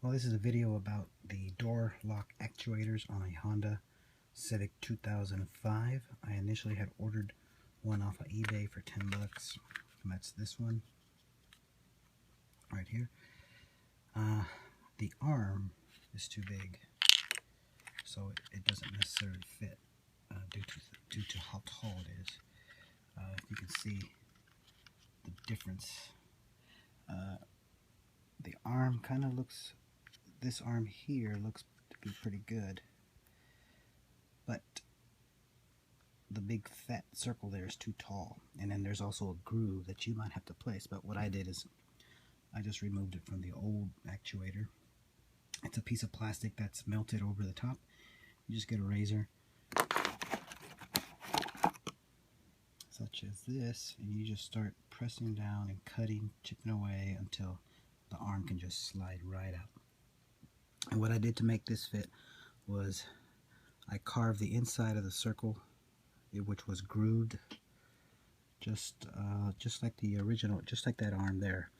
Well, this is a video about the door lock actuators on a Honda Civic 2005. I initially had ordered one off of eBay for 10 bucks, and that's this one right here. The arm is too big, so it doesn't necessarily fit due to how tall it is. If you can see the difference, the arm kind of looks, this arm here looks to be pretty good, but the big fat circle there is too tall, and then there's also a groove that you might have to place. But what I did is I just removed it from the old actuator. It's a piece of plastic that's melted over the top. You just get a razor such as this, and you just start pressing down and cutting, chipping away until the arm can just slide right out. And what I did to make this fit was I carved the inside of the circle, which was grooved just like the original, just like that arm there.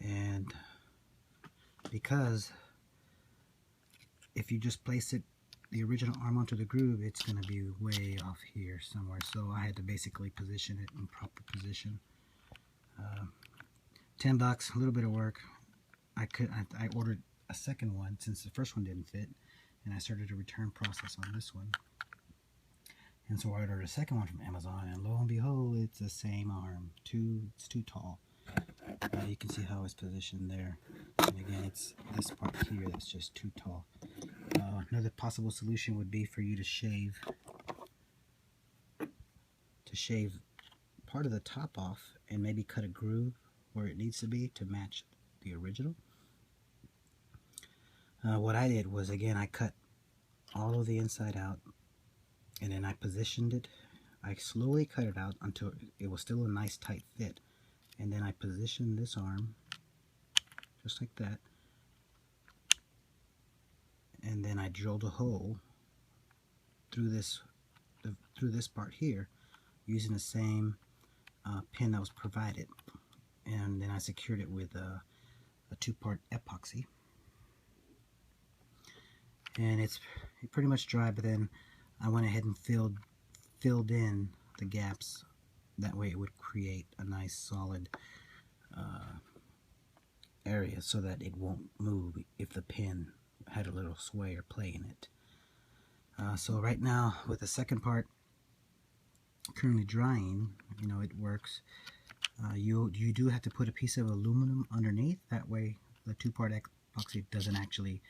And because if you just place it, the original arm onto the groove, it's going to be way off here somewhere. So I had to basically position it in proper position. 10 bucks, a little bit of work. I ordered a second one since the first one didn't fit, and I started a return process on this one. And so I ordered a second one from Amazon, and lo and behold, it's the same arm. It's too tall. You can see how it's positioned there. And again, it's this part here that's just too tall. Another possible solution would be for you to shave part of the top off and maybe cut a groove where it needs to be to match the original. What I did was, again, I cut all of the inside out, and then I positioned it. I slowly cut it out until it was still a nice tight fit, and then I positioned this arm just like that, and then I drilled a hole through this part here using the same pin that was provided, and then I secured it with a 2-part epoxy. And it's pretty much dry, but then I went ahead and filled in the gaps. That way it would create a nice solid area so that it won't move if the pin had a little sway or play in it. So right now, with the second part currently drying, you know, it works. You do have to put a piece of aluminum underneath. That way the 2-part epoxy doesn't actually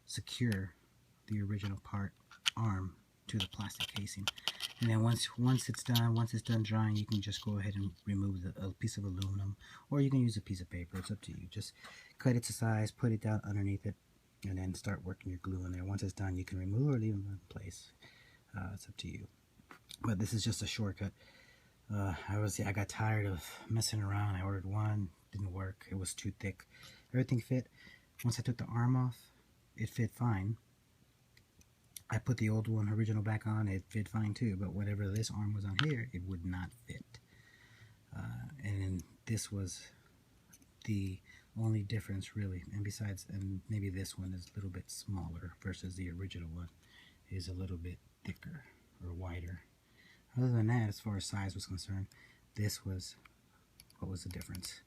secure the original part arm to the plastic casing. And then once it's done drying, you can just go ahead and remove a piece of aluminum, or you can use a piece of paper. It's up to you. Just cut it to size, put it down underneath it, and then start working your glue in there. Once it's done, you can remove or leave them in place. It's up to you. But this is just a shortcut. I got tired of messing around. I ordered one, didn't work. It was too thick. Everything fit. Once I took the arm off, it fit fine. I put the old one, original, back on. It fit fine too. But whatever this arm was on here, it would not fit. And this was the only difference, really. And besides, and maybe this one is a little bit smaller versus the original one is a little bit thicker or wider. Other than that, as far as size was concerned, this was what was the difference.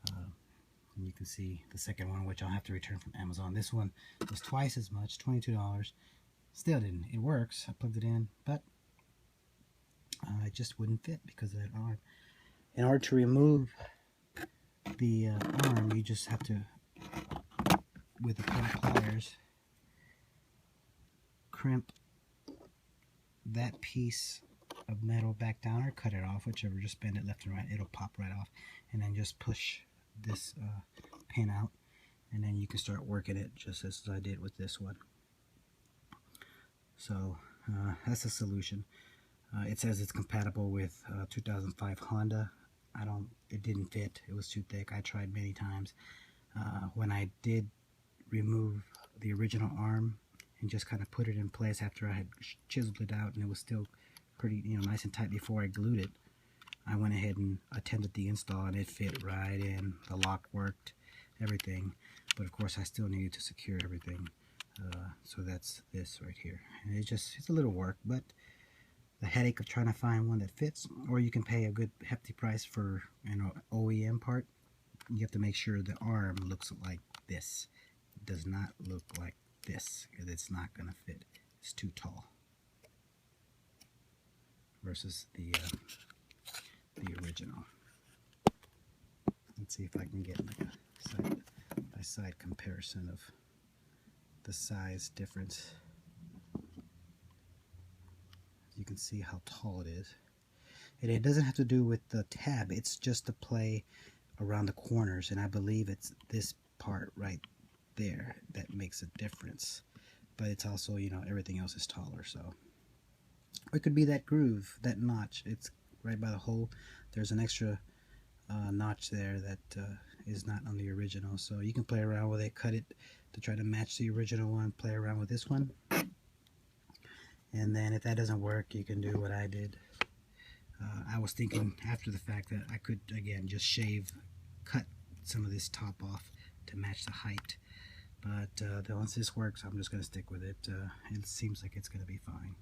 And you can see the second one, which I'll have to return from Amazon. This one was twice as much, $22. Still didn't. It works. I plugged it in, but it just wouldn't fit because of that arm. In order to remove the arm, you just have to, with a pair of pliers, crimp that piece of metal back down, or cut it off, whichever. Just bend it left and right. It'll pop right off, and then just push this pin out, and then you can start working it just as I did with this one. So that's the solution. It says it's compatible with 2005 Honda. It didn't fit. It was too thick. I tried many times. When I did remove the original arm and just kind of put it in place after I had chiseled it out, and it was still pretty, nice and tight before I glued it, I went ahead and attempted the install, and it fit right in. The lock worked, everything, but of course I still needed to secure everything. So that's this right here, and it's a little work, but the headache of trying to find one that fits, or you can pay a good hefty price for OEM part. You have to make sure the arm looks like this. It does not look like this, because it's not going to fit. It's too tall versus the original. Let's see if I can get like a side-by-side comparison of the size difference. You can see how tall it is. And it doesn't have to do with the tab, it's just to play around the corners, and I believe it's this part right there that makes a difference. But it's also, everything else is taller, so. Or it could be that groove, that notch. It's right by the hole. There's an extra notch there that is not on the original, so you can play around with it, cut it to try to match the original one, play around with this one. And then if that doesn't work, you can do what I did. I was thinking after the fact that I could, again, just cut some of this top off to match the height. But once this works, I'm just going to stick with it. It seems like it's going to be fine.